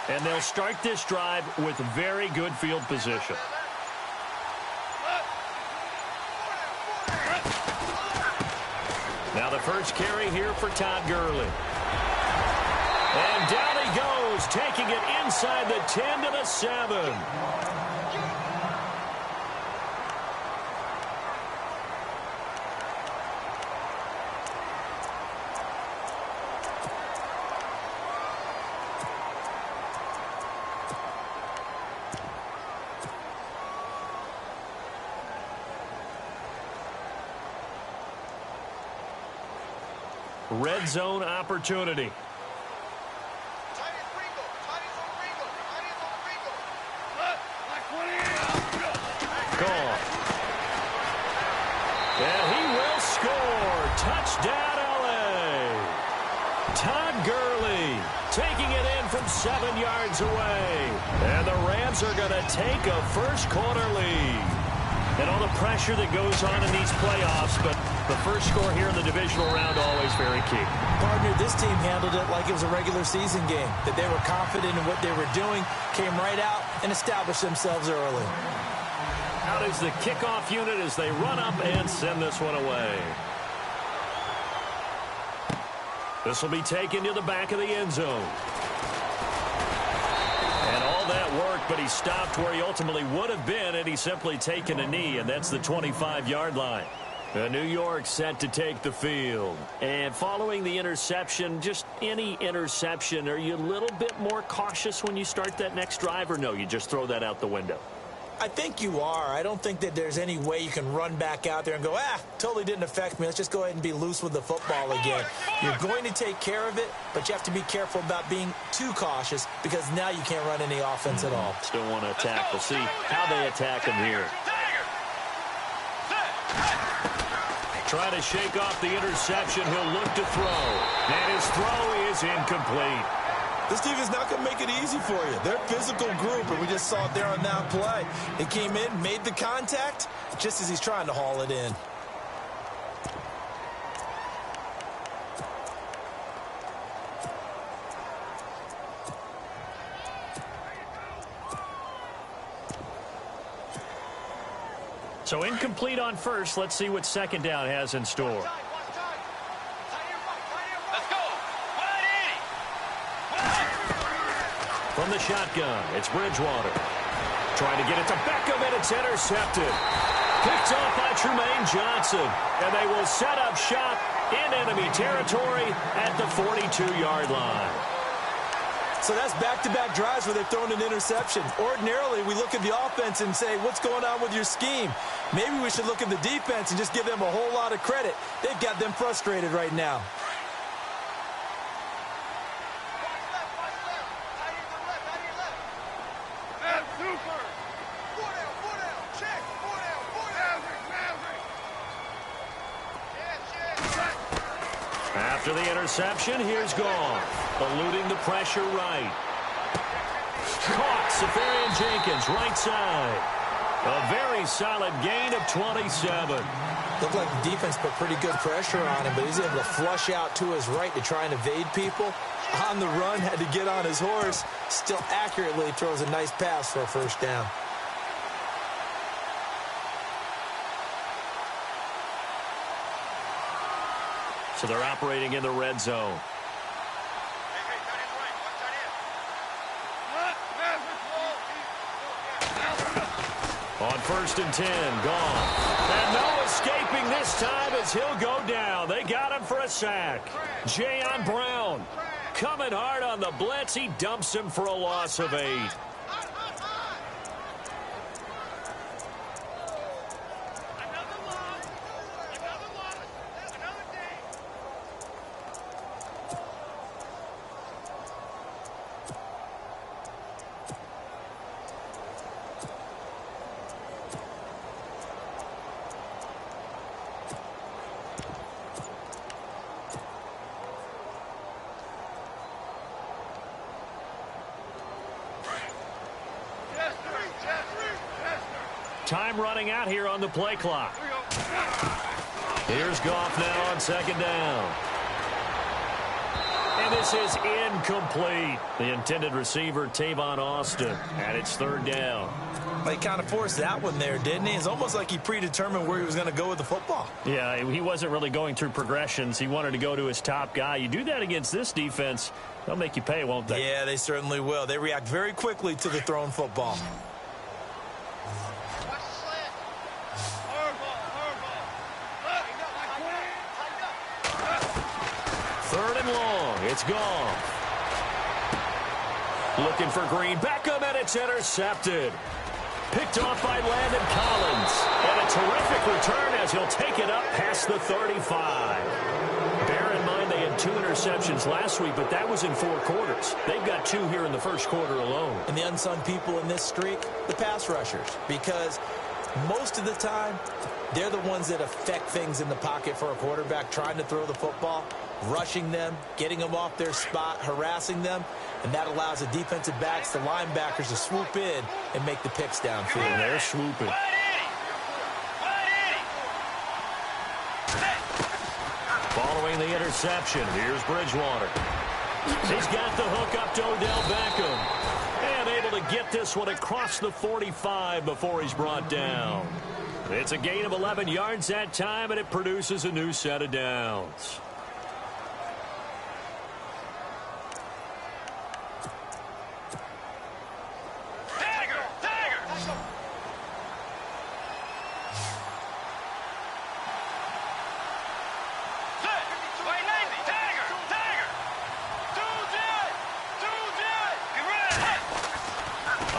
And they'll start this drive with very good field position. Now the first carry here for Todd Gurley. And down he goes, taking it inside the 10 to the 7. Red zone opportunity. Gone. And he will score. Touchdown, LA. Todd Gurley taking it in from 7 yards away. And the Rams are going to take a first quarter lead. And all the pressure that goes on in these playoffs, but the first score here in the divisional round always very key. Partner, this team handled it like it was a regular season game, that they were confident in what they were doing, came right out and established themselves early. Out is the kickoff unit as they run up and send this one away. This will be taken to the back of the end zone. And all that work, but he stopped where he ultimately would have been had he simply taken a knee, and that's the 25-yard line. New York set to take the field. And following the interception, just any interception, are you a little bit more cautious when you start that next drive, or no, you just throw that out the window? I think you are. I don't think that there's any way you can run back out there and go, totally didn't affect me. Let's just go ahead and be loose with the football again. You're going to take care of it, but you have to be careful about being too cautious because now you can't run any offense at all. Still want to attack. We'll see how they attack him here. Try to shake off the interception. He'll look to throw. And his throw is incomplete. This defense is not going to make it easy for you. They're a physical group, and we just saw it there on that play. He came in, made the contact, just as he's trying to haul it in. So incomplete on first. Let's see what second down has in store. From the shotgun, it's Bridgewater. Trying to get it to Beckham, and it's intercepted. Picked off by Trumaine Johnson. And they will set up shop in enemy territory at the 42-yard line. So that's back-to-back drives where they've thrown an interception. Ordinarily, we look at the offense and say, what's going on with your scheme? Maybe we should look at the defense and just give them a whole lot of credit. They've got them frustrated right now. After the interception, here's Gone. Eluding the pressure right. Caught. Safarian Jenkins, right side. A very solid gain of 27. Looked like the defense put pretty good pressure on him, but he's able to flush out to his right to try and evade people. On the run, had to get on his horse. Still accurately throws a nice pass for a first down. So they're operating in the red zone. On 1st and 10, Gone. And no escaping this time as he'll go down. They got him for a sack. Jayon Brown coming hard on the blitz. He dumps him for a loss of 8. Time running out here on the play clock. Here's Goff now on 2nd down. And this is incomplete. The intended receiver, Tavon Austin, and it's third down. He kind of forced that one there, didn't he? It's almost like he predetermined where he was going to go with the football. Yeah, he wasn't really going through progressions. He wanted to go to his top guy. You do that against this defense, they'll make you pay, won't they? Yeah, they certainly will. They react very quickly to the thrown football. Third and long. It's gone. Looking for Green. Beckham, and it's intercepted. Picked off by Landon Collins. And a terrific return as he'll take it up past the 35. Bear in mind they had 2 interceptions last week, but that was in 4 quarters. They've got 2 here in the first quarter alone. And the unsung people in this streak, the pass rushers. Because most of the time, they're the ones that affect things in the pocket for a quarterback trying to throw the football, rushing them, getting them off their spot, harassing them, and that allows the defensive backs, the linebackers, to swoop in and make the picks downfield. And they're swooping. Following the interception, here's Bridgewater. He's got the hook up to Odell Beckham. And able to get this one across the 45 before he's brought down. It's a gain of 11 yards that time, and it produces a new set of downs.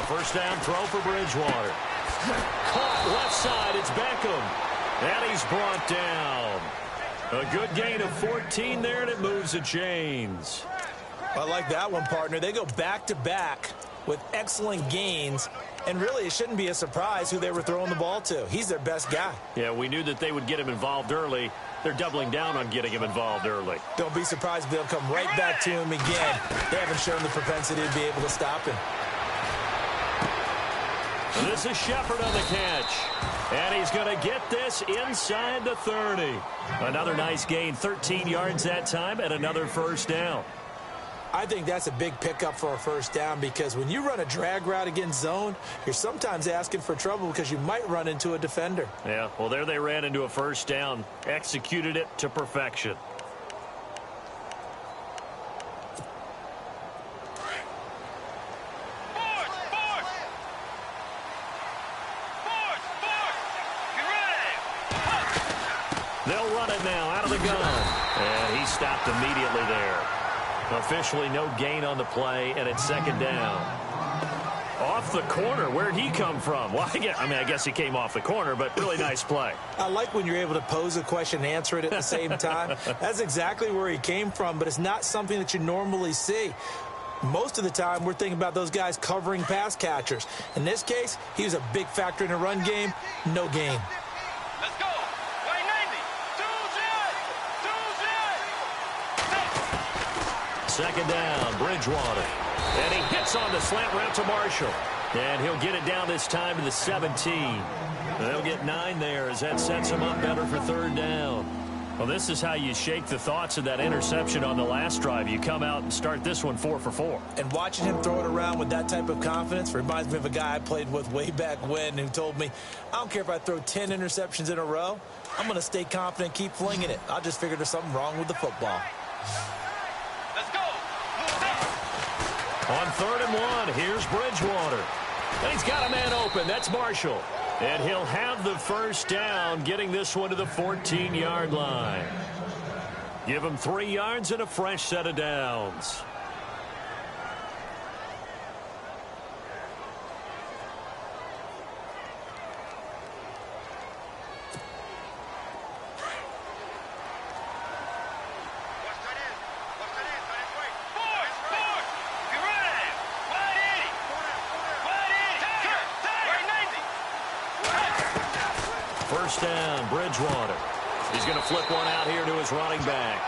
First down throw for Bridgewater. Caught left side, it's Beckham. And he's brought down. A good gain of 14 there, and it moves the chains. I like that one, partner. They go back-to-back with excellent gains, and really it shouldn't be a surprise who they were throwing the ball to. He's their best guy. Yeah, we knew that they would get him involved early. They're doubling down on getting him involved early. Don't be surprised if they'll come right back to him again. They haven't shown the propensity to be able to stop him. This is Shepard on the catch. And he's going to get this inside the 30. Another nice gain, 13 yards that time, and another first down. I think that's a big pickup for a first down, because when you run a drag route against zone, you're sometimes asking for trouble because you might run into a defender. Yeah, well, there they ran into a first down, executed it to perfection. They'll run it now out of the gun. And he stopped immediately there. Officially no gain on the play, and it's second down. Off the corner. Where'd he come from? Well, I guess he came off the corner, but really nice play. I like when you're able to pose a question and answer it at the same time. That's exactly where he came from, but it's not something that you normally see. Most of the time, we're thinking about those guys covering pass catchers. In this case, he was a big factor in the run game. No gain. Let's go. Second down, Bridgewater. And he hits on the slant route to Marshall. And he'll get it down this time to the 17. They'll get 9 there as that sets him up better for third down. Well, this is how you shake the thoughts of that interception on the last drive. You come out and start this one 4 for 4. And watching him throw it around with that type of confidence reminds me of a guy I played with way back when who told me, I don't care if I throw 10 interceptions in a row. I'm going to stay confident, keep flinging it. I'll just figure there's something wrong with the football. Let's go. On 3rd and 1, here's Bridgewater. And he's got a man open. That's Marshall. And he'll have the first down, getting this one to the 14-yard line. Give him 3 yards and a fresh set of downs. First down, Bridgewater. He's going to flip one out here to his running back.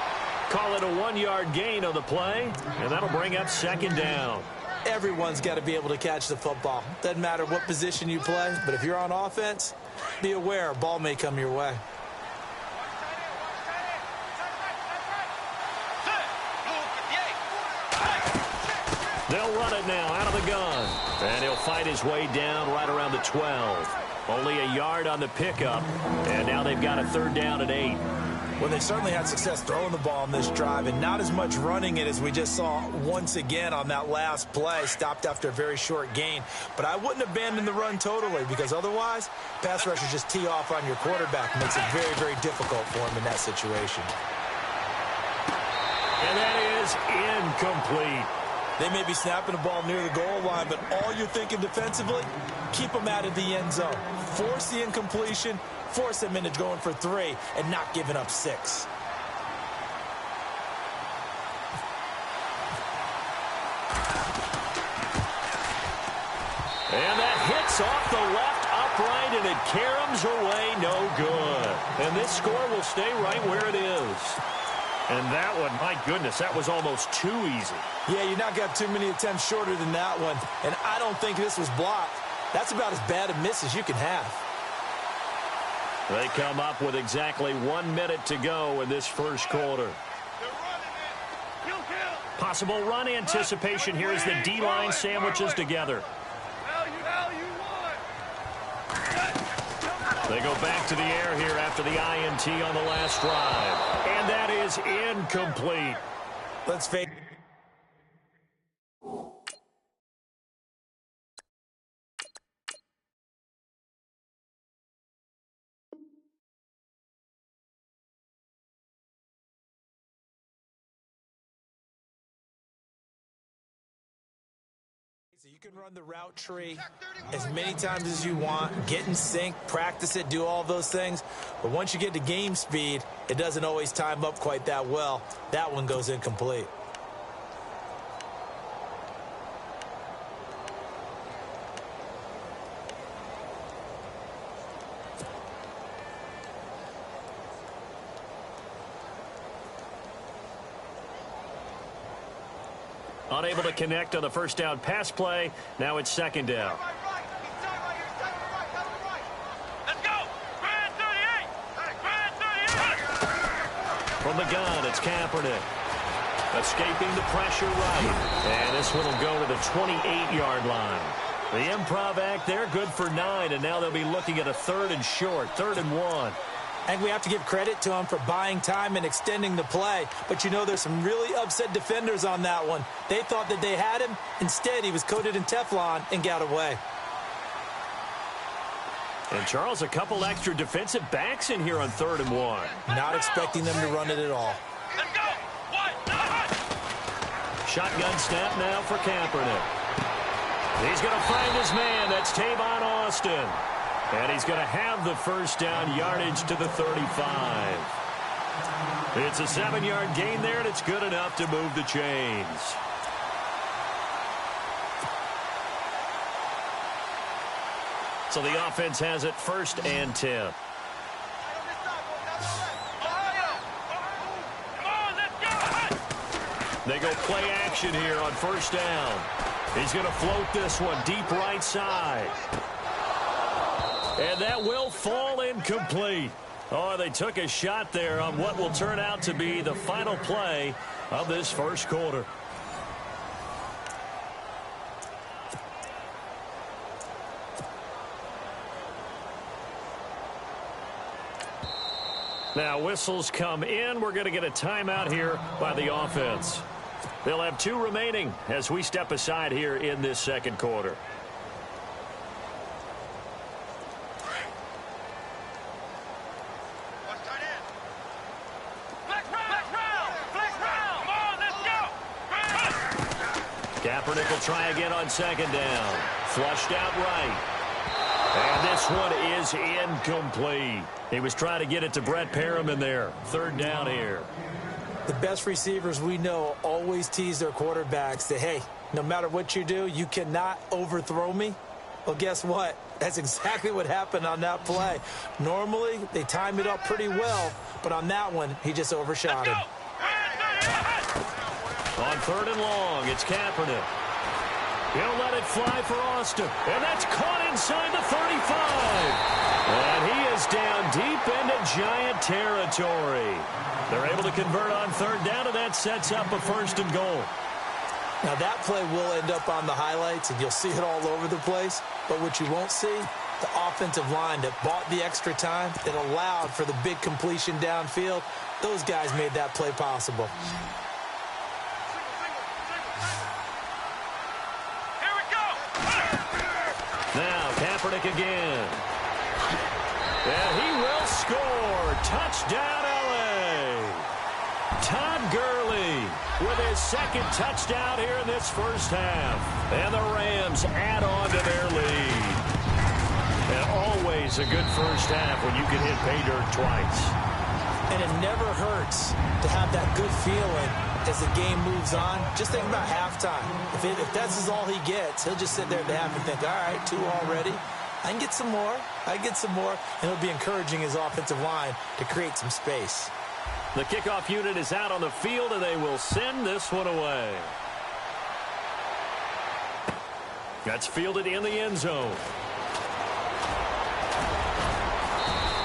Call it a 1-yard gain on the play, and that'll bring up second down. Everyone's got to be able to catch the football. Doesn't matter what position you play, but if you're on offense, be aware a ball may come your way. They'll run it now out of the gun. And he'll fight his way down right around the 12. Only a yard on the pickup. And now they've got a 3rd down and 8. Well, they certainly had success throwing the ball on this drive and not as much running it as we just saw once again on that last play. Stopped after a very short gain. But I wouldn't abandon the run totally because otherwise, pass rushers just tee off on your quarterback. Makes it very, very difficult for him in that situation. And that is incomplete. They may be snapping the ball near the goal line, but all you're thinking defensively, keep them out of the end zone. Force the incompletion, force them into going for 3, and not giving up 6. And that hits off the left upright, and it caroms away no good. And this score will stay right where it is. And that one, my goodness, that was almost too easy. Yeah, you're not got too many attempts shorter than that one. And I don't think this was blocked. That's about as bad a miss as you can have. They come up with exactly 1 minute to go in this first quarter. Possible run anticipation here as the D-line sandwiches together. They go back to the air here after the INT on the last drive. And that is incomplete. Let's face it. You can run the route tree as many times as you want, get in sync, practice it, do all those things. But once you get to game speed, it doesn't always time up quite that well. That one goes incomplete. Unable to connect on the first down pass play. Now it's 2nd down. Let's go! Grand 38! Grand 38! From the gun, it's Kaepernick. Escaping the pressure right. And this one will go to the 28-yard line. The improv act there, good for 9. And now they'll be looking at a 3rd and short, 3rd and 1. I think we have to give credit to him for buying time and extending the play. But, you know, there's some really upset defenders on that one. They thought that they had him. Instead, he was coated in Teflon and got away. And, Charles, a couple extra defensive backs in here on 3rd and 1. Not expecting them to run it at all. Let's go! Shotgun snap now for Kaepernick. He's going to find his man. That's Tavon Austin. And he's going to have the first down, yardage to the 35. It's a 7-yard gain there, and it's good enough to move the chains. So the offense has it 1st and 10. They go play action here on 1st down. He's going to float this one deep right side. And that will fall incomplete. Oh, they took a shot there on what will turn out to be the final play of this first quarter. Now whistles come in. We're going to get a timeout here by the offense. They'll have 2 remaining as we step aside here in this second quarter. Kaepernick will try again on 2nd down. Flushed out right. And this one is incomplete. He was trying to get it to Brett Perriman there. 3rd down here. The best receivers we know always tease their quarterbacks that, hey, no matter what you do, you cannot overthrow me. Well, guess what? That's exactly what happened on that play. Normally, they time it up pretty well, but on that one, he just overshot him. On 3rd and long, it's Kaepernick. He'll let it fly for Austin. And that's caught inside the 35. And he is down deep into Giant territory. They're able to convert on 3rd down, and that sets up a 1st and goal. Now, that play will end up on the highlights, and you'll see it all over the place. But what you won't see, the offensive line that bought the extra time, that allowed for the big completion downfield, those guys made that play possible. Here we go. Now, Kaepernick again. And he will score. Touchdown, L.A. Todd Gurley with his second touchdown here in this first half. And the Rams add on to their lead. And always a good first half when you can hit pay dirt twice. And it never hurts to have that good feeling as the game moves on. Just think about halftime. If that's all he gets, he'll just sit there at the half and think, all right, 2 already. I can get some more. And he'll be encouraging his offensive line to create some space. The kickoff unit is out on the field, and they will send this one away. That's fielded in the end zone.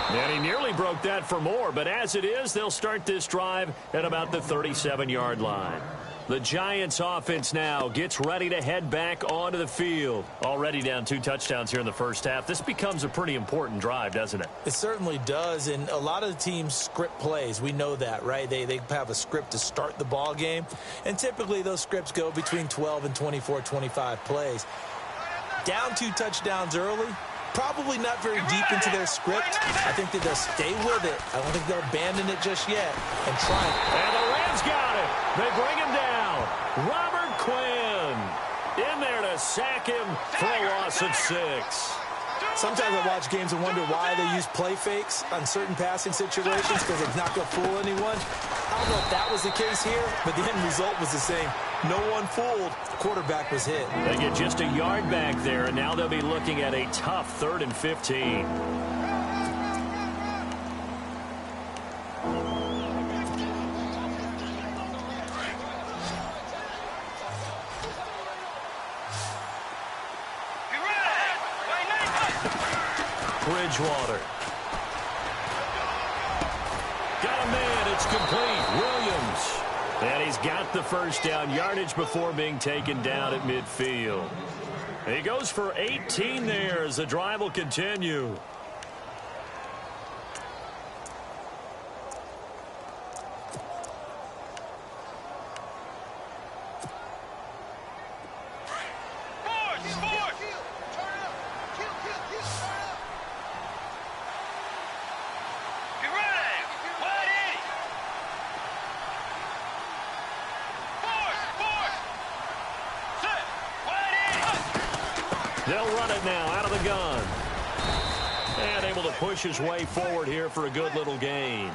And he nearly broke that for more, but as it is, they'll start this drive at about the 37-yard line. The Giants offense now gets ready to head back onto the field. Already down 2 touchdowns here in the first half. This becomes a pretty important drive, doesn't it? It certainly does, and a lot of the teams script plays. We know that, right? They have a script to start the ball game, and typically those scripts go between 12 and 24, 25 plays. Down 2 touchdowns early, probably not very deep into their script. I think that they'll stay with it. I don't think they'll abandon it just yet and try it. And the Rams got it. They bring him down. Robert Quinn in there to sack him for a loss of 6. Sometimes I watch games and wonder why they use play fakes on certain passing situations because it's not going to fool anyone. I don't know if that was the case here, but the end result was the same. No one fooled. The quarterback was hit. They get just a yard back there, and now they'll be looking at a tough 3rd and 15. Bridgewater. Got a man. It's complete. Williams. And he's got the first down yardage before being taken down at midfield. He goes for 18 there as the drive will continue. They'll run it now out of the gun. And able to push his way forward here for a good little gain.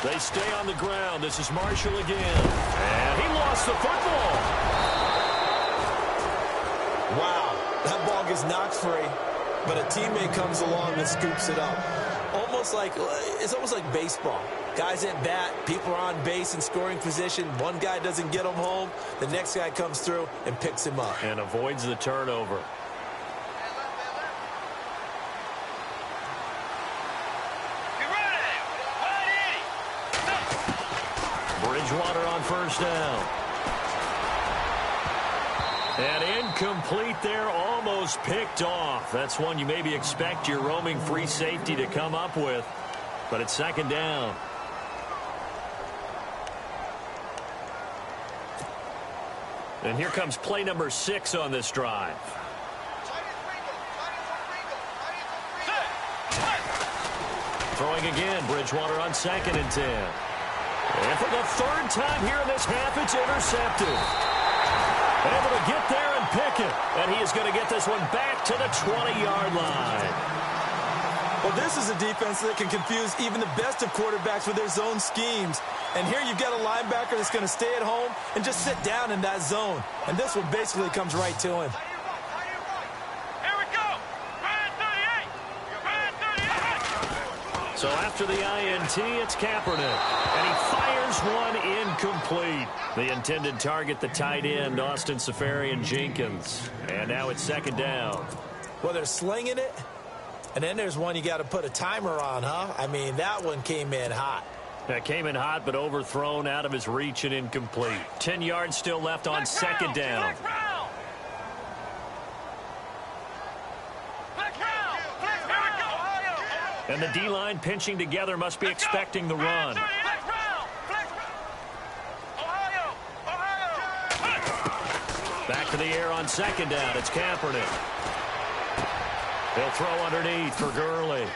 They stay on the ground. This is Marshall again. And he lost the football. Wow, that ball gets knocked free, but a teammate comes along and scoops it up. It's almost like baseball. Guys at bat, people are on base in scoring position. One guy doesn't get him home. The next guy comes through and picks him up. And avoids the turnover. Bridgewater on first down. And incomplete there, almost picked off. That's one you maybe expect your roaming free safety to come up with. But it's second down. And here comes play number 6 on this drive. Throwing again, Bridgewater on 2nd and 10. And for the 3rd time here in this half, it's intercepted. Able to get there and pick it. And he is going to get this one back to the 20-yard line. Well, this is a defense that can confuse even the best of quarterbacks with their zone schemes. And here you've got a linebacker that's going to stay at home and just sit down in that zone. And this one basically comes right to him. Here we go. Brand 38. Brand 38. So after the INT, it's Kaepernick. And he fires one incomplete. The intended target, the tight end, Austin Seferian-Jenkins. And now it's second down. Well, they're slinging it. And then there's one you got to put a timer on, huh? I mean, that one came in hot. That came in hot, but overthrown, out of his reach and incomplete. 10 yards still left on second down. And the D-line pinching together must be expecting the run. Back to the air on second down. It's Kaepernick. They'll throw underneath for Gurley.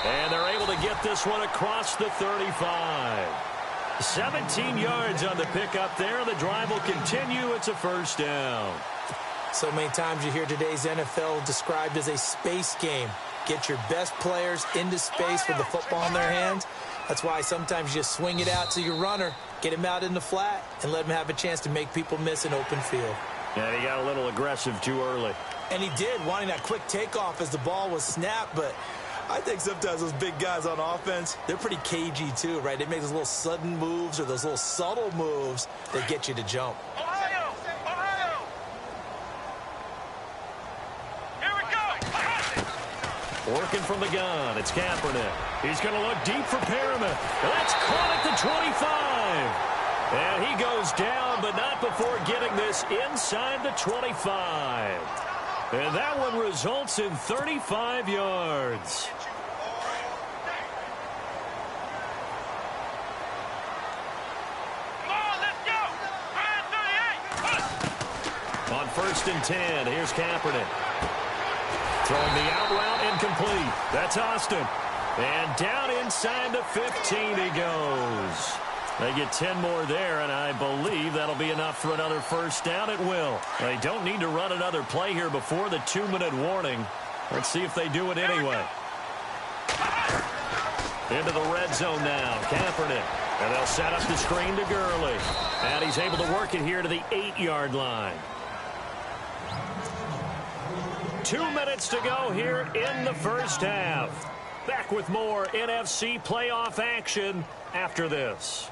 And they're able to get this one across the 35. 17 yards on the pickup there. The drive will continue. It's a first down. So many times you hear today's NFL described as a space game. Get your best players into space with the football in their hands. That's why sometimes you just swing it out to your runner, get him out in the flat, and let him have a chance to make people miss an open field. And he got a little aggressive too early. And he did, wanting that quick takeoff as the ball was snapped, but I think sometimes those big guys on offense, they're pretty cagey too, right? They make those little sudden moves or those little subtle moves that get you to jump. Ohio! Ohio! Here we go! Working from the gun, it's Kaepernick. He's going to look deep for Perriman. That's caught at the 25. And he goes down, but not before getting this inside the 25. And that one results in 35 yards. Come on, let's go! Brand 38! On 1st and 10, here's Kaepernick. Throwing the out route incomplete. That's Austin. And down inside the 15 he goes. They get 10 more there, and I believe that'll be enough for another first down. It will. They don't need to run another play here before the 2-minute warning. Let's see if they do it anyway. Into the red zone now, Kaepernick. And they'll set up the screen to Gurley. And he's able to work it here to the 8-yard line. 2 minutes to go here in the first half. Back with more NFC playoff action after this.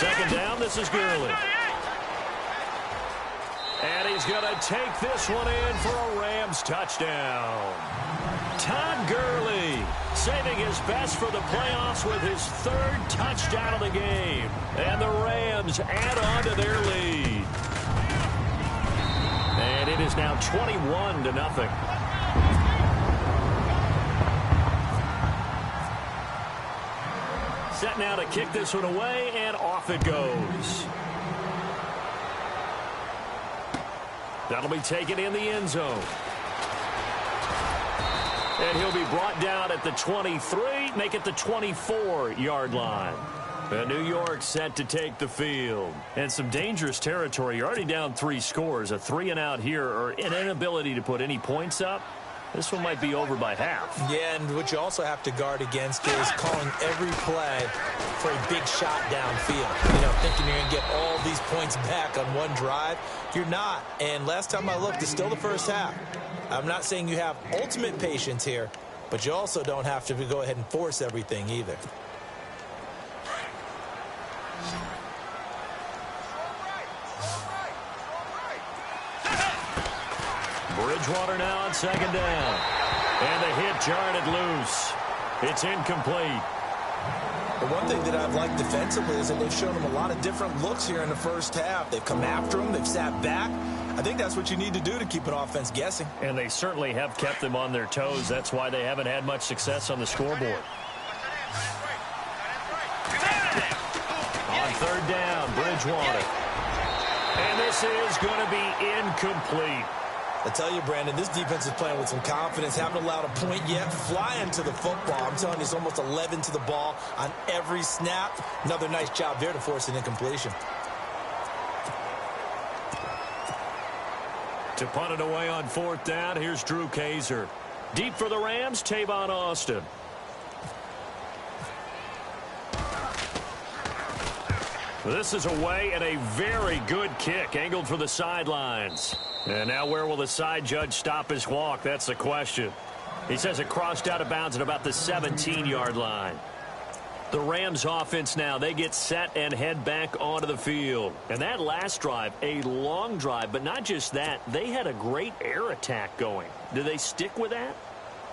Second down, this is Gurley. And he's going to take this one in for a Rams touchdown. Todd Gurley saving his best for the playoffs with his 3rd touchdown of the game. And the Rams add on to their lead. And it is now 21-0. Set now to kick this one away, and off it goes. That'll be taken in the end zone. And he'll be brought down at the 23, make it the 24-yard line. And New York set to take the field. And some dangerous territory. You're already down 3 scores. A 3-and-out here, or an inability to put any points up. This one might be over by half. Yeah, and what you also have to guard against is calling every play for a big shot downfield. You know, thinking you're going to get all these points back on one drive. You're not. And last time I looked, it's still the first half. I'm not saying you have ultimate patience here, but you also don't have to go ahead and force everything either. Bridgewater now on second down. And the hit jarred it loose. It's incomplete. The one thing that I've liked defensively is that they've shown him a lot of different looks here in the first half. They've come after him. They've sat back. I think that's what you need to do to keep an offense guessing. And they certainly have kept them on their toes. That's why they haven't had much success on the scoreboard. On third down, Bridgewater. And this is going to be incomplete. I tell you, Brandon, this defense is playing with some confidence. Haven't allowed a point yet. Flying to the football. I'm telling you, it's almost 11 to the ball on every snap. Another nice job there to force an incompletion. To punt it away on 4th down, here's Drew Kaiser. Deep for the Rams, Tavon Austin. This is away and a very good kick, angled for the sidelines. And now where will the side judge stop his walk? That's the question. He says it crossed out of bounds at about the 17-yard line. The Rams offense now, they get set and head back onto the field. And that last drive, a long drive, but not just that, they had a great air attack going. Do they stick with that?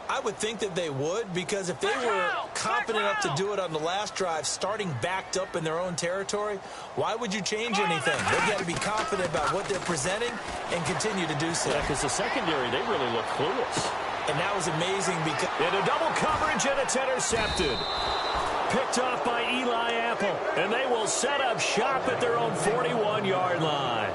I would think that they would, because if they were confident enough to do it on the last drive, starting backed up in their own territory, why would you change anything? They've got to be confident about what they're presenting and continue to do so. Yeah, because the secondary, they really look clueless. And that was amazing because... In a double coverage, and it's intercepted. Picked off by Eli Apple, and they will set up shop at their own 41-yard line.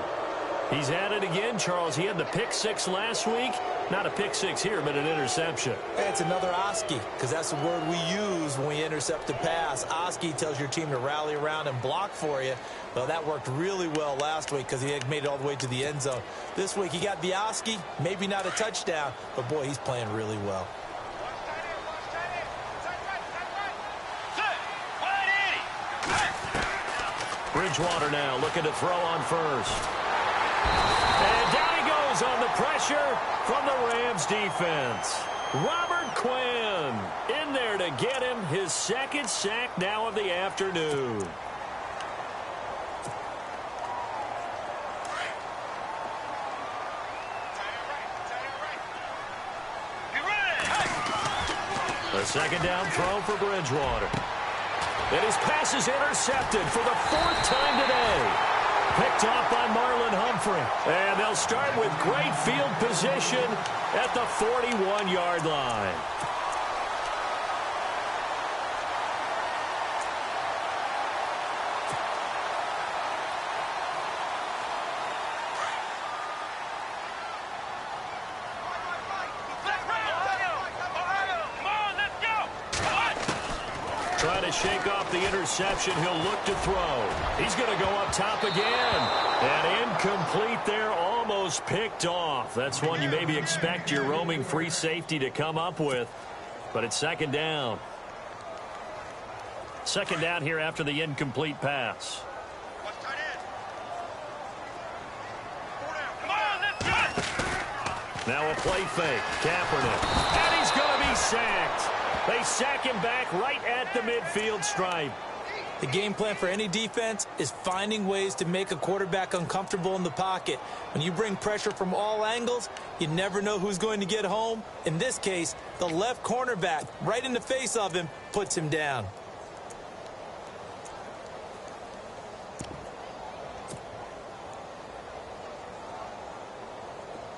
He's at it again, Charles. He had the pick 6 last week. Not a pick 6 here, but an interception. It's another Oski, because that's the word we use when we intercept a pass. Oski tells your team to rally around and block for you. Well, that worked really well last week because he had made it all the way to the end zone. This week he got the Oski, maybe not a touchdown, but boy, he's playing really well. Bridgewater now looking to throw on first. And down he goes on the pressure from the Rams defense. Robert Quinn in there to get him his second sack now of the afternoon. A second down throw for Bridgewater. And his pass is intercepted for the 4th time today. Picked off by Marlon Humphrey. And they'll start with great field position at the 41-yard line. Trying to shake off the interception. He'll look to throw. He's going to go up top again. And incomplete there, almost picked off. That's one you maybe expect your roaming free safety to come up with. But it's second down. Second down here after the incomplete pass. Now a play fake. Kaepernick. And he's going to be sacked. They sack him back right at the midfield stripe. The game plan for any defense is finding ways to make a quarterback uncomfortable in the pocket. When you bring pressure from all angles, you never know who's going to get home. In this case, the left cornerback, right in the face of him, puts him down.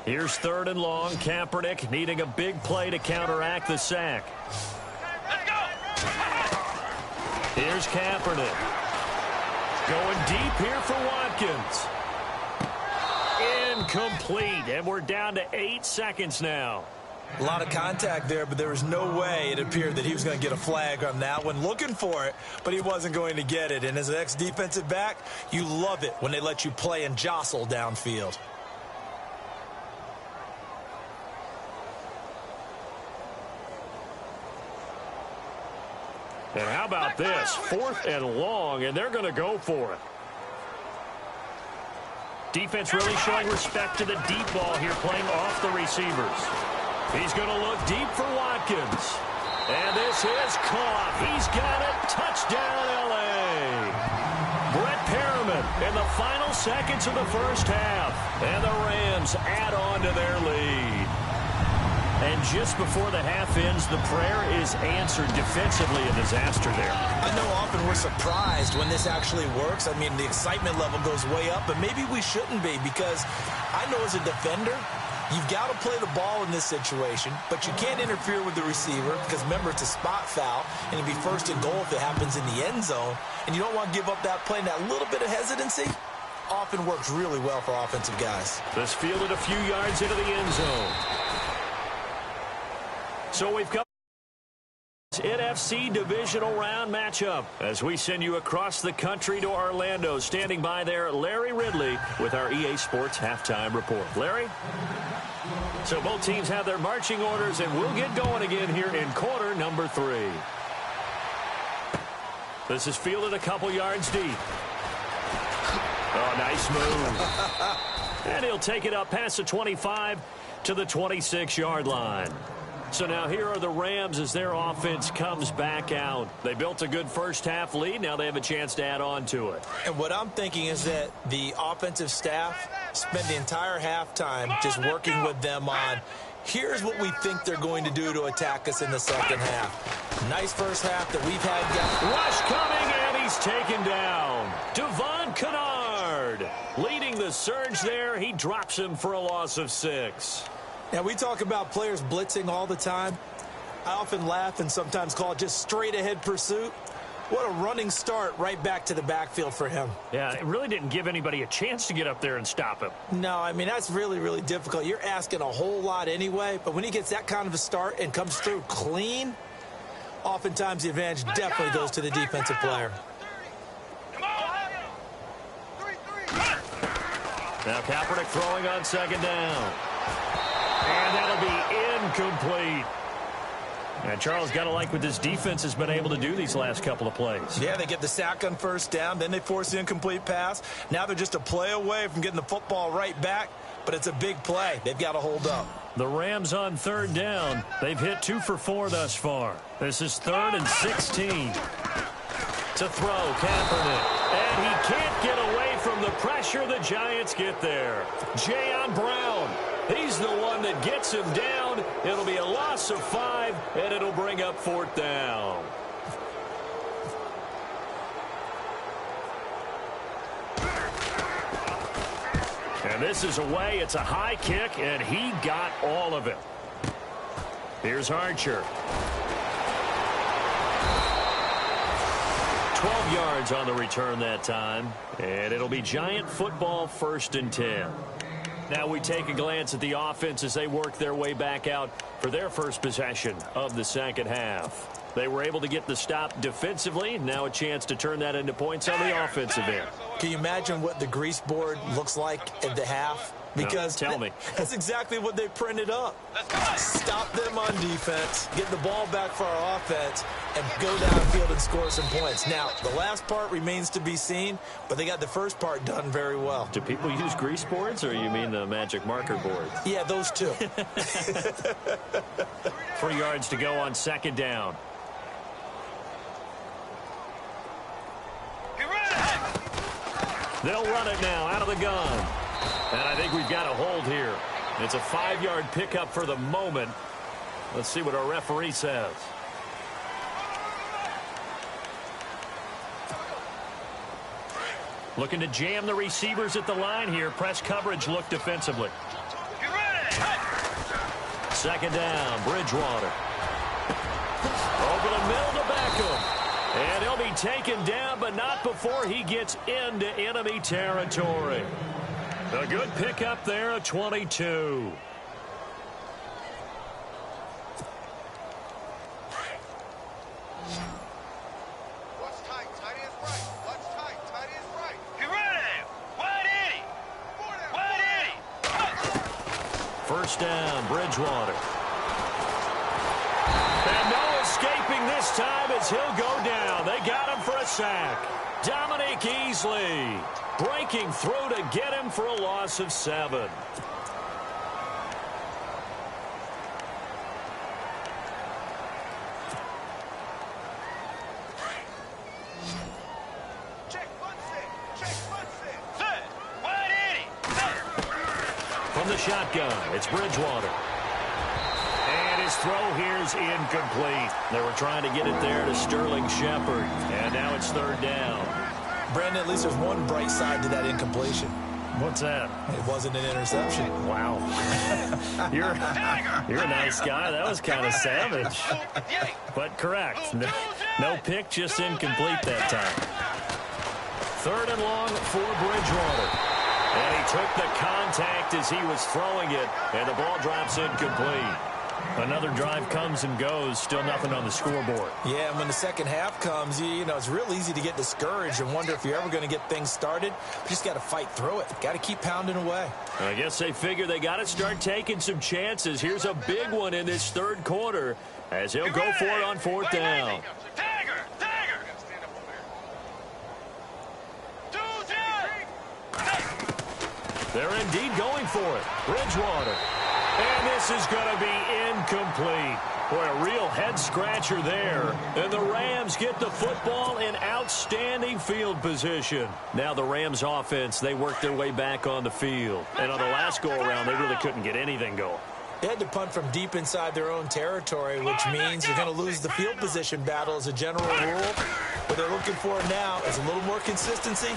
Here's 3rd and long. Kaepernick needing a big play to counteract the sack. Here's Kaepernick. Going deep here for Watkins. Incomplete. And we're down to 8 seconds now. A lot of contact there, but there was no way it appeared that he was going to get a flag on that one. Looking for it, but he wasn't going to get it. And as an ex-defensive back, you love it when they let you play and jostle downfield. And how about this? 4th and long, and they're going to go for it. Defense really showing respect to the deep ball here, playing off the receivers. He's going to look deep for Watkins. And this is caught. He's got it. Touchdown, L.A. Brett Perriman in the final seconds of the first half. And the Rams add on to their lead. And just before the half ends, the prayer is answered. Defensively, a disaster there. I know often we're surprised when this actually works. I mean, the excitement level goes way up, but maybe we shouldn't be, because I know as a defender, you've got to play the ball in this situation, but you can't interfere with the receiver because, remember, it's a spot foul, and it'd be 1st and goal if it happens in the end zone, and you don't want to give up that play and that little bit of hesitancy. often works really well for offensive guys. This fielded a few yards into the end zone. So we've come NFC divisional round matchup as we send you across the country to Orlando. Standing by there, Larry Ridley with our EA Sports halftime report. Larry? So both teams have their marching orders, and we'll get going again here in quarter number 3. This is fielded a couple yards deep. Oh, nice move. And he'll take it up past the 25 to the 26-yard line. So now here are the Rams as their offense comes back out. They built a good first-half lead. Now they have a chance to add on to it. And what I'm thinking is that the offensive staff spent the entire halftime just working with them on, here's what we think they're going to do to attack us in the second half. Nice first half that we've had. Rush coming, and he's taken down. Devon Kennard leading the surge there. He drops him for a loss of 6. Now, we talk about players blitzing all the time. I often laugh and sometimes call it just straight-ahead pursuit. What a running start right back to the backfield for him. Yeah, it really didn't give anybody a chance to get up there and stop him. No, I mean, that's really, really difficult. You're asking a whole lot anyway, but when he gets that kind of a start and comes through clean, oftentimes the advantage definitely goes to the defensive player. Now Kaepernick throwing on second down. And that'll be incomplete. And Charles, got to like what this defense has been able to do these last couple of plays. Yeah, they get the sack on first down, then they force the incomplete pass. Now they're just a play away from getting the football right back, but it's a big play. They've got to hold up. The Rams on third down. They've hit 2 for 4 thus far. This is 3rd and 16. To throw, Kaepernick. And he can't get away from the pressure. The Giants get there. Jayon Brown. He's the one that gets him down. It'll be a loss of 5, and it'll bring up 4th down. And this is away. It's a high kick, and he got all of it. Here's Archer. 12 yards on the return that time, and it'll be Giant football 1st and 10. Now we take a glance at the offense as they work their way back out for their first possession of the second half. They were able to get the stop defensively. Now a chance to turn that into points on the offensive end. Can you imagine what the grease board looks like at the half? Because no, tell me. That's exactly what they printed up. Stop them on defense, get the ball back for our offense, and go downfield and score some points. Now, the last part remains to be seen, but they got the first part done very well. Do people use grease boards, or you mean the magic marker board? Yeah, those two. 3 yards to go on second down. They'll run it now out of the gun. And I think we've got a hold here. It's a 5-yard pickup for the moment. Let's see what our referee says. Looking to jam the receivers at the line here. Press coverage look defensively. Second down, Bridgewater. Over the middle to Beckham. And he'll be taken down, but not before he gets into enemy territory. A good pickup there at 22. What's tight? Tight is right. What's tight? Tight is right. You ready? Wide Eddie. Wide Eddie. First down, Bridgewater. And no escaping this time as he'll go down. They got him for a sack. Dominique Easley breaking through to get him for a loss of 7. From the shotgun, it's Bridgewater. And his throw here's incomplete. They were trying to get it there to Sterling Shepard. And now it's 3rd down. Brandon, at least there's one bright side to that incompletion. What's that? It wasn't an interception. Wow. You're a nice guy. That was kind of savage. But correct. No pick, just incomplete that time. 3rd and long for Bridgewater. And he took the contact as he was throwing it, and the ball drops incomplete. Another drive comes and goes, still nothing on the scoreboard. Yeah, and when the second half comes, you know, it's real easy to get discouraged and wonder if you're ever going to get things started. You just got to fight through it. Got to keep pounding away. I guess they figure they got to start taking some chances. Here's a big one in this 3rd quarter as he'll go for it on 4th down. They're indeed going for it. Bridgewater. And this is going to be incomplete. Boy, a real head-scratcher there. And the Rams get the football in outstanding field position. Now the Rams offense, they work their way back on the field. And on the last go-around, they really couldn't get anything going. They had to punt from deep inside their own territory, which means you're going to lose the field position battle as a general rule. What they're looking for now is a little more consistency,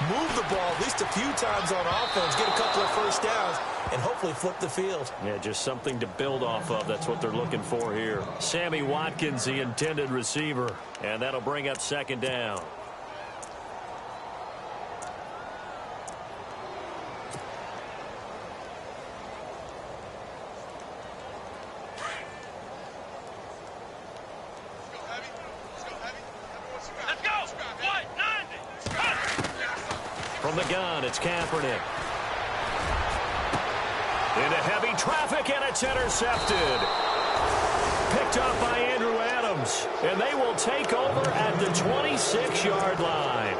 move the ball at least a few times on offense, get a couple of first downs, and hopefully flip the field. Yeah, just something to build off of. That's what they're looking for here. Sammy Watkins, the intended receiver, and that'll bring up 2nd down. From the gun, it's Kaepernick. Into heavy traffic, and it's intercepted. Picked up by Andrew Adams, and they will take over at the 26-yard line.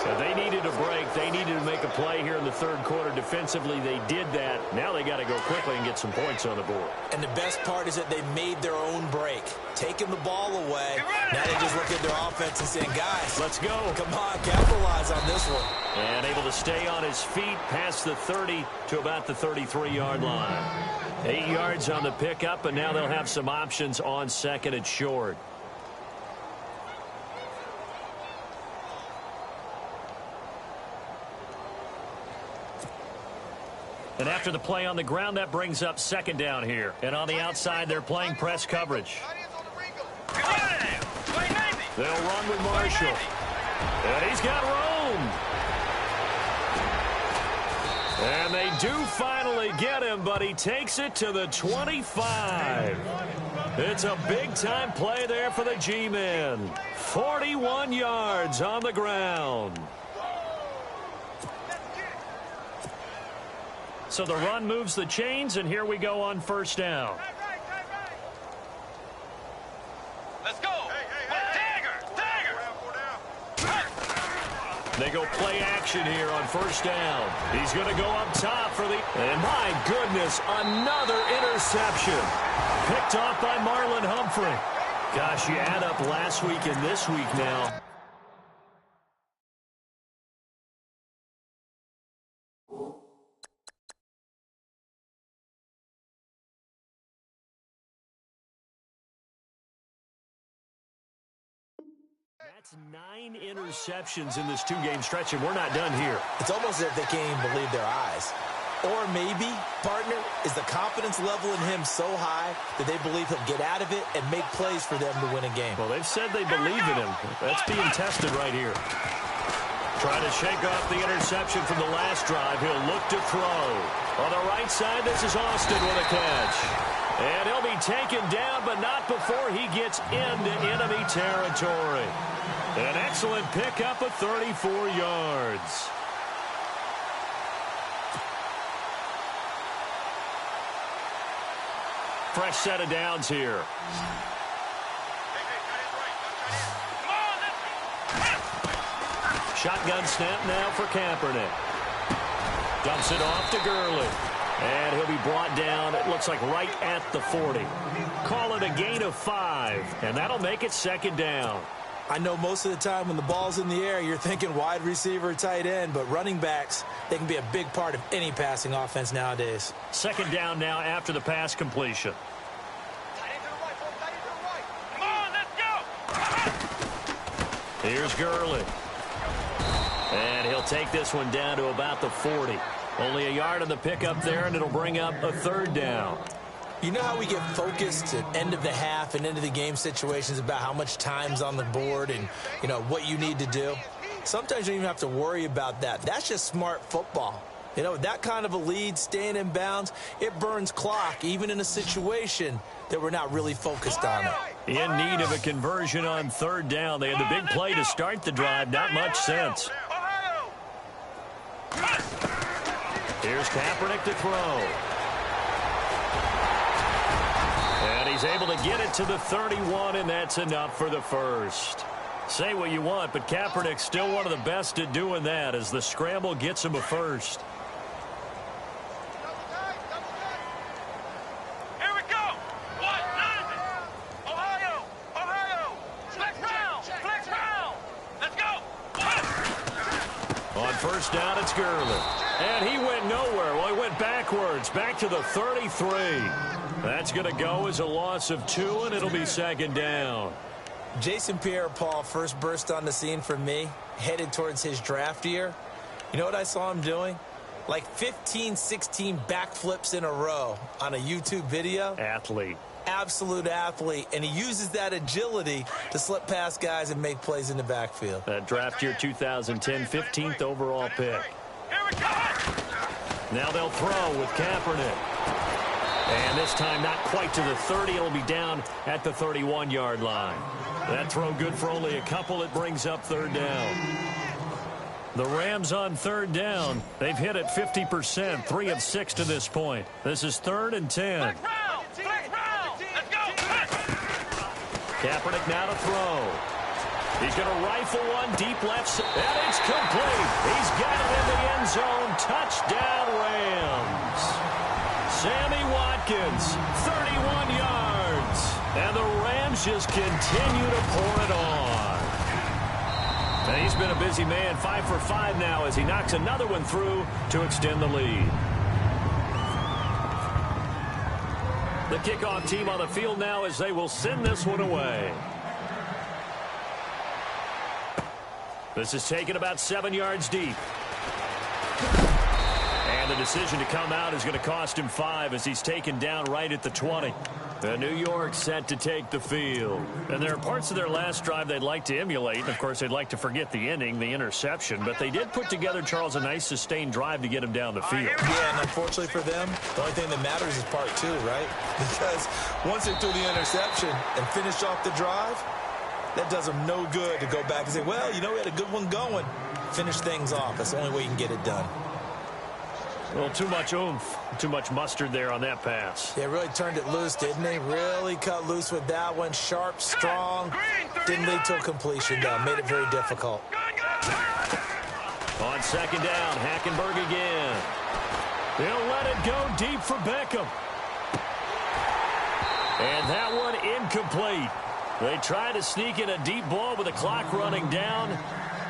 So they needed a break. They needed to make a play here in the 3rd quarter. Defensively, they did that. Now they got to go quickly and get some points on the board. And the best part is that they made their own break, taking the ball away. Now they just look at their offense and saying, guys, let's go. Come on, capitalize on this one. And able to stay on his feet past the 30 to about the 33-yard line. 8 yards on the pickup, and now they'll have some options on 2nd and short. And after the play on the ground, that brings up 2nd down here. And on the outside, they're playing press coverage. They'll run with Marshall. And he's got room. And they do finally get him, but he takes it to the 25. It's a big-time play there for the G-men. 41 yards on the ground. So the run moves the chains, and here we go on 1st down. Let's go. They go play action here on 1st down. He's going to go up top for the... And my goodness, another interception. Picked off by Marlon Humphrey. Gosh, you add up last week and this week now. That's 9 interceptions in this 2-game stretch, and we're not done here. It's almost as if they can't even believe their eyes. Or maybe, partner, is the confidence level in him so high that they believe he'll get out of it and make plays for them to win a game. Well, they've said they believe in him. That's being tested right here. Trying to shake off the interception from the last drive. He'll look to throw. On the right side, this is Austin with a catch. And he'll be taken down, but not before he gets into enemy territory. An excellent pickup of 34 yards. Fresh set of downs here. Shotgun snap now for Kaepernick. Dumps it off to Gurley. And he'll be brought down, it looks like right at the 40. Call it a gain of 5, and that'll make it 2nd down. I know most of the time when the ball's in the air, you're thinking wide receiver, tight end, but running backs, they can be a big part of any passing offense nowadays. 2nd down now after the pass completion. Come on, let's go. Here's Gurley. And he'll take this one down to about the 40. Only a yard on the pickup there, and it'll bring up a 3rd down. You know how we get focused at end of the half and end of the game situations about how much time's on the board and, you know, what you need to do? sometimes you don't even have to worry about that. That's just smart football. You know, that kind of a lead, staying in bounds, it burns clock, even in a situation that we're not really focused on it. In need of a conversion on third down. They had the big play to start the drive. Not much sense. Here's Kaepernick to throw. And he's able to get it to the 31, and that's enough for the first. Say what you want, but Kaepernick's still one of the best at doing that as the scramble gets him a first. Here we go. What? Ohio. Flex round. Let's go. On first down, it's Gurley. And he went nowhere. Well, he went backwards, back to the 33. That's going to go as a loss of 2, and it'll be second down. Jason Pierre-Paul first burst on the scene for me, headed towards his draft year. You know what I saw him doing? Like 15, 16 backflips in a row on a YouTube video. Athlete. Absolute athlete, and he uses that agility to slip past guys and make plays in the backfield. That draft year 2010, 15th overall pick. Here we go. Now they'll throw with Kaepernick. And this time not quite to the 30. It'll be down at the 31-yard line. That throw good for only a couple. It brings up third down. The Rams on third down. They've hit it 50%, 3 of 6 to this point. This is 3rd and 10. Flex round. Let's go. Kaepernick now to throw. He's going to rifle one deep left, and it's complete. He's got it in the end zone. Touchdown, Rams. Sammy Watkins, 31 yards. And the Rams just continue to pour it on. And he's been a busy man, 5 for 5 now as he knocks another one through to extend the lead. The kickoff team on the field now as they will send this one away. This is taken about 7 yards deep. And the decision to come out is going to cost him 5 as he's taken down right at the 20. The New York set to take the field. And there are parts of their last drive they'd like to emulate. And, of course, they'd like to forget the ending, the interception. But they did put together, Charles, a nice sustained drive to get him down the field. Yeah, and unfortunately for them, the only thing that matters is part 2, right? Because once they threw the interception and finished off the drive, that does them no good to go back and say, well, you know, we had a good one going. Finish things off. That's the only way you can get it done. Well, too much oomph, too much mustard there on that pass. They really turned it loose, didn't they? Really cut loose with that one. Sharp, strong. Didn't lead to a completion, though. Made it very difficult. On second down, Hackenberg again. They'll let it go deep for Beckham. And that one incomplete. They try to sneak in a deep ball with the clock running down,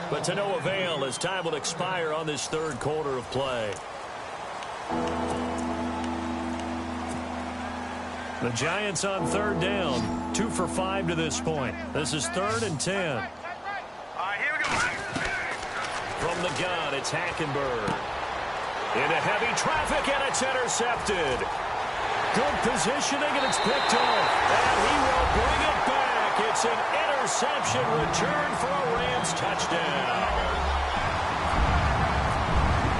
but to no avail as time will expire on this third quarter of play. The Giants on third down, 2 for 5 to this point. This is 3rd and 10. All right, here we go. From the gun, it's Hackenberg. Into heavy traffic, and it's intercepted. Good positioning, and it's picked off. And he will bring it back. It's an interception return for a Rams touchdown.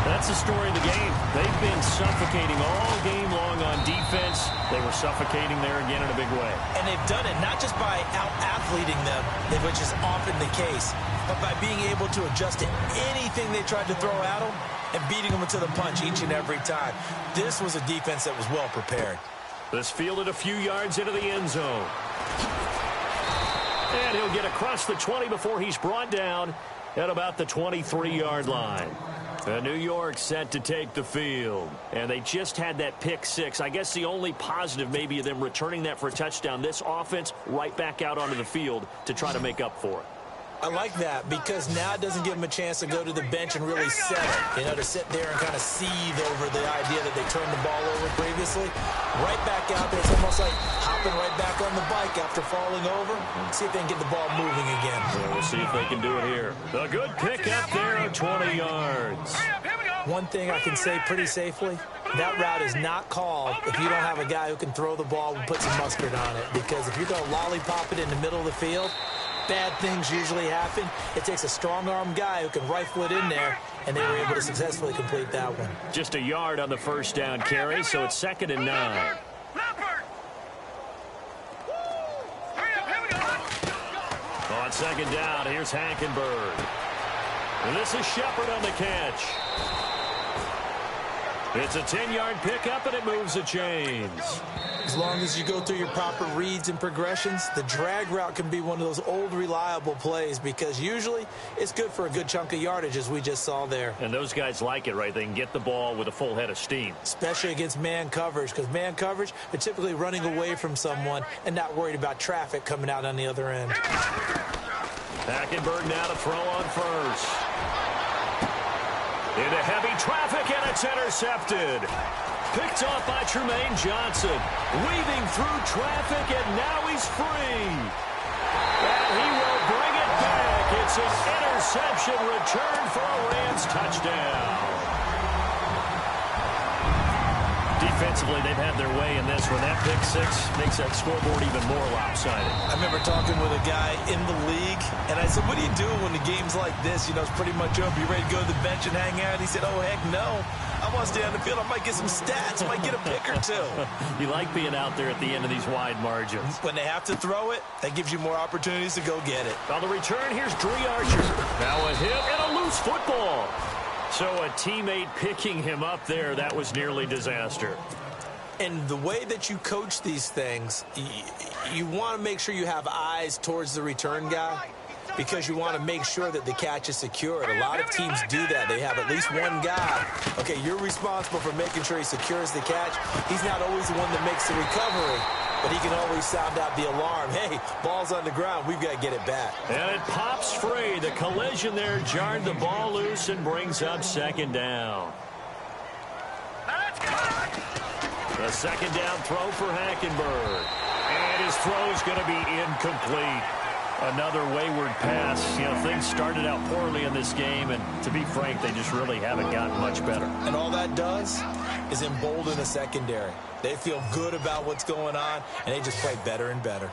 That's the story of the game. They've been suffocating all game long on defense. They were suffocating there again in a big way. And they've done it not just by out-athleting them, which is often the case, but by being able to adjust to anything they tried to throw at them and beating them into the punch each and every time. This was a defense that was well prepared. This fielded a few yards into the end zone. And he'll get across the 20 before he's brought down at about the 23-yard line. The New York set to take the field. And they just had that pick 6. I guess the only positive maybe of them returning that for a touchdown. This offense right back out onto the field to try to make up for it. I like that because now it doesn't give them a chance to go to the bench and really settle. You know, to sit there and kind of seethe over the idea that they turned the ball over previously. Right back out there. It's almost like hopping right back on the bike after falling over. See if they can get the ball moving again. So we'll see if they can do it here. A good pick up there of 20 yards. One thing I can say pretty safely, that route is not called if you don't have a guy who can throw the ball and put some mustard on it. Because if you're going to lollipop it in the middle of the field, bad things usually happen. It takes a strong-arm guy who can rifle it in there, and they were able to successfully complete that one. Just a yard on the first down carry, so it's 2nd and 9. On 2nd down, here's Hackenberg. And this is Shepard on the catch. It's a 10-yard pickup, and it moves the chains. As long as you go through your proper reads and progressions, the drag route can be one of those old, reliable plays because usually it's good for a good chunk of yardage, as we just saw there. And those guys like it, right? They can get the ball with a full head of steam. Especially against man coverage, because man coverage, they're typically running away from someone and not worried about traffic coming out on the other end. Hackenberg now to throw on first. Into heavy traffic, and it's intercepted. Picked off by Tremaine Johnson. Weaving through traffic, and now he's free. And he will bring it back. It's an interception return for a Rams touchdown. Defensively, they've had their way in this one. That pick six makes that scoreboard even more lopsided. I remember talking with a guy in the league, and I said, what do you do when the game's like this? You know, it's pretty much over. You ready to go to the bench and hang out? He said, oh, heck no. I want to stay on the field. I might get some stats. I might get a pick or two. You like being out there at the end of these wide margins. When they have to throw it, that gives you more opportunities to go get it. On the return, here's Dree Archer. Now a hit and a loose football. So a teammate picking him up there, that was nearly disaster. And the way that you coach these things, you want to make sure you have eyes towards the return guy because you want to make sure that the catch is secured. A lot of teams do that. They have at least one guy. Okay, you're responsible for making sure he secures the catch. He's not always the one that makes the recovery, but he can always sound out the alarm. Hey, ball's on the ground. We've got to get it back. And it pops free. The collision there jarred the ball loose and brings up 2nd down. The 2nd down throw for Hackenberg. And his throw is going to be incomplete. Another wayward pass. You know, things started out poorly in this game, and to be frank, they just really haven't gotten much better. And all that does is embolden the secondary. They feel good about what's going on, and they just play better and better.